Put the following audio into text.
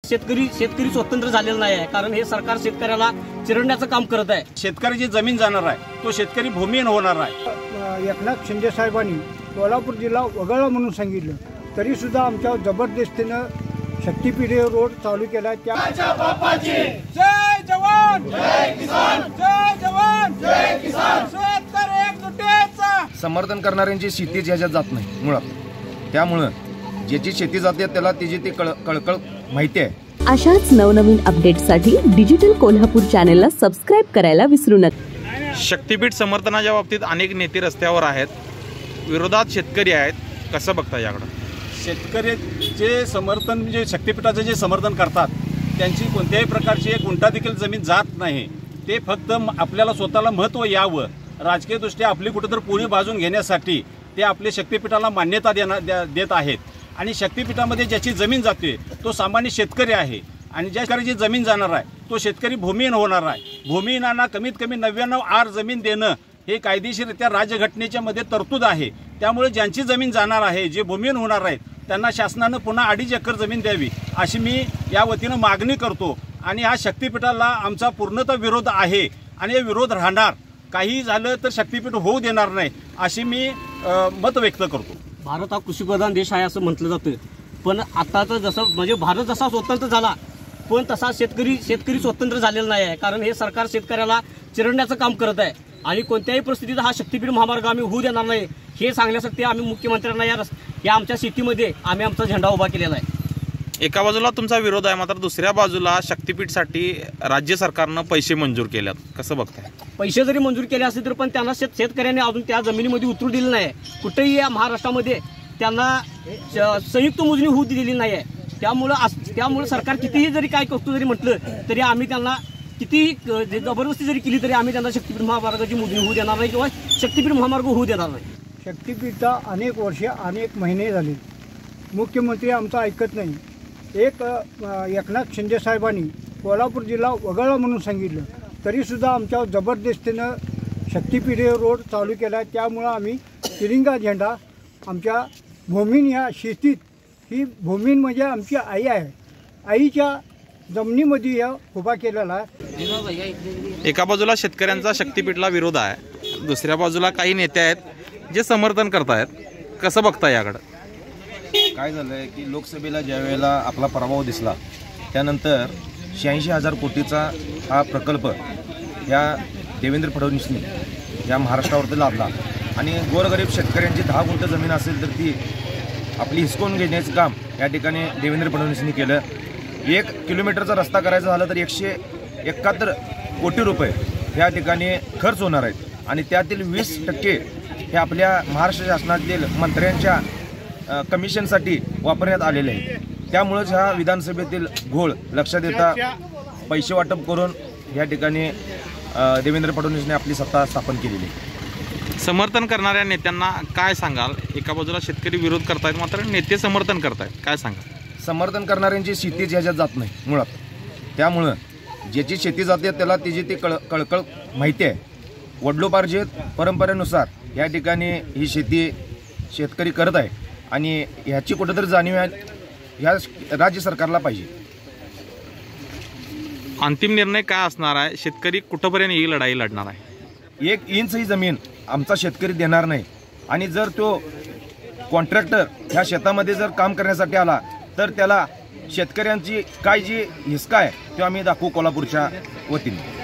शेतकरी स्वतंत्र झालेला नाही आहे, कारण हे सरकार शेतकऱ्याला चिरडण्याचं काम करत आहे। शेतकऱ्याची जमीन जाणार आहे तो शेतकरी भूमिहीन होणार आहे। एकनाथ शिंदे साहेबांनी कोल्हापूर जिल्हा वगळला म्हणून सांगितलं, तरी सुद्धा आमच्या जबरदस्तीनं शक्तीपीठ रोड चालू केला। त्या जय जवान जय किसान, जय जवान जय किसान, शेतकरी एकजुटीचा समर्थन करणाऱ्यांची शेती ह्याच्यात जात नाही मुळात, त्यामुळं ज्याची शेती जाते त्याला त्याची ती कळकळ माहिती आहे। अशाच नवनवीन अपडेट्ससाठी डिजिटल कोल्हापूर चॅनेलला सबस्क्राईब करायला विसरू नका। शक्तीपीठ समर्थनाच्या बाबतीत अनेक नेते रस्त्यावर आहेत, विरोधात शेतकरी आहेत, कसं बघता याकडे? शेतकऱ्याचे समर्थन म्हणजे शक्तीपीठाचं जे समर्थन करतात त्यांची कोणत्याही प्रकारची एक गुंठा देखील जमीन जात नाही। ते फक्त आपल्याला स्वतःला महत्त्व यावं, राजकीयदृष्ट्या आपली कुठेतरी पोळी बाजून घेण्यासाठी ते आपले शक्तीपीठाला मान्यता देत आहेत। आणि शक्तीपीठामध्ये ज्याची जमीन जाते तो सामान्य शेतकरी आहे, आणि ज्या शेतकऱ्याची जमीन जाणार आहे तो शेतकरी भूमिहीन होणार आहे। भूमिहीनांना कमीत कमी 99 आर जमीन देणं हे कायदेशीररित्या राज्यघटनेच्या मध्ये तरतूद आहे। त्यामुळे ज्यांची जमीन जाणार आहे, जे भूमिहीन होणार आहेत, त्यांना शासनानं पुन्हा 2.5 एकर जमीन द्यावी अशी मी या वतीनं मागणी करतो। आणि हा शक्तीपीठाला आमचा पूर्णतः विरोध आहे आणि हे विरोध राहणार, काही झालं तर शक्तीपीठ होऊ देणार नाही अशी मी मत व्यक्त करतो। भारत हा कृषीप्रधान देश आहे असं म्हटलं जातं, पण आता तर जसं म्हणजे भारत जसा स्वतंत्र झाला पण तसा शेतकरी स्वतंत्र झालेला नाही आहे, कारण हे सरकार शेतकऱ्याला चिरडण्याचं काम करत आहे। आणि कोणत्याही परिस्थितीत हा शक्तीपीठ महामार्ग आम्ही होऊ देणार नाही हे सांगण्यासाठी आम्ही मुख्यमंत्र्यांना या आमच्या सिटीमध्ये आम्ही आमचा झेंडा उभा केलेला आहे। एका बाजूला तुमचा विरोध आहे, मात्र दुसऱ्या बाजूला शक्तीपीठसाठी राज्य सरकारनं पैसे मंजूर केल्यात, कसं बघताय? पैसे जरी मंजूर केले असते तर पण त्यांना शेतकऱ्यांनी अजून त्या जमिनीमध्ये उतरू दिलं नाही। कुठेही या महाराष्ट्रामध्ये त्यांना संयुक्त मोजणी होऊ दिलेली नाही आहे। त्यामुळे सरकार कितीही जरी काय करतो जरी म्हटलं तरी आम्ही त्यांना कितीही जबरदस्ती जरी केली तरी आम्ही त्यांना शक्तीपीठ महामार्गाची मोजणी होऊ देणार नाही किंवा शक्तीपीठ महामार्ग होऊ देणार नाही। शक्तीपीठचा अनेक वर्षे अनेक महिने झाले, मुख्यमंत्री आमचं ऐकत नाही। एकनाथ शिंदे साहेबांनी कोल्हापूर जिल्हा वगळला म्हणून सांगितलं, तरी सुद्धा आमच्या जबरदस्तीनं शक्तीपीठ रोड चालू केला। त्यामुळं आम्ही तिरंगा झेंडा आमच्या भूमीन या शेतीत, ही भूमीन म्हणजे आमची आई आहे, आईच्या जमिनीमध्ये या उभा केलेला आहे। एका बाजूला शेतकऱ्यांचा शक्तीपीठला विरोध आहे, दुसऱ्या बाजूला काही नेते आहेत जे समर्थन करतायत, कसं बघता याकडे? काय झालंय की लोकसभेला ज्या वेळेला आपला पराभव दिसला त्यानंतर 86,000 कोटीचा हा प्रकल्प या देवेंद्र फडणवीसनी या महाराष्ट्रावरती लादला, आणि गोरगरीब शेतकऱ्यांची 10 गुंठ जमीन असेल तर ती आपली हिसकावून घेण्याचं काम या ठिकाणी देवेंद्र फडणवीसनी केलं। 1 किलोमीटरचा रस्ता करायचा झाला तर 171 कोटी रुपये या ठिकाणी खर्च होणार आहेत, आणि त्यातील 20% हे आपल्या महाराष्ट्र शासनातील मंत्र्यांच्या कमिशनसाठी वापरण्यात आलेले आहे। त्यामुळेच हा विधानसभेतील घोळ लक्षात येता पैसे वाटप करून या ठिकाणी देवेंद्र फडणवीसने आपली सत्ता स्थापन केलेली आहे। समर्थन करणाऱ्या नेत्यांना काय सांगाल? एका बाजूला शेतकरी विरोध करतायत मात्र नेते समर्थन करतायत, काय सांगाल? समर्थन करणाऱ्यांची शेती ह्याच्यात जात नाही मुळात, त्यामुळं ज्याची शेती जाते त्याला त्याची ती कळकळ माहिती आहे। वडिलोपार्जित परंपरेनुसार या ठिकाणी ही शेती शेतकरी करत आहे, आणि ह्याची कुठेतरी जाणीव ह्या राज्य सरकारला पाहिजे। अंतिम निर्णय काय असणार आहे? शेतकरी कुठपर्यंत ही लढाई लढणार आहे? 1 इंच ही जमीन आमचा शेतकरी देणार नाही, आणि जर तो कॉन्ट्रॅक्टर ह्या शेतामध्ये जर काम करण्यासाठी आला तर त्याला शेतकऱ्यांची काय जी हिसका आहे तो आम्ही दाखवू कोल्हापूरच्या वतीने।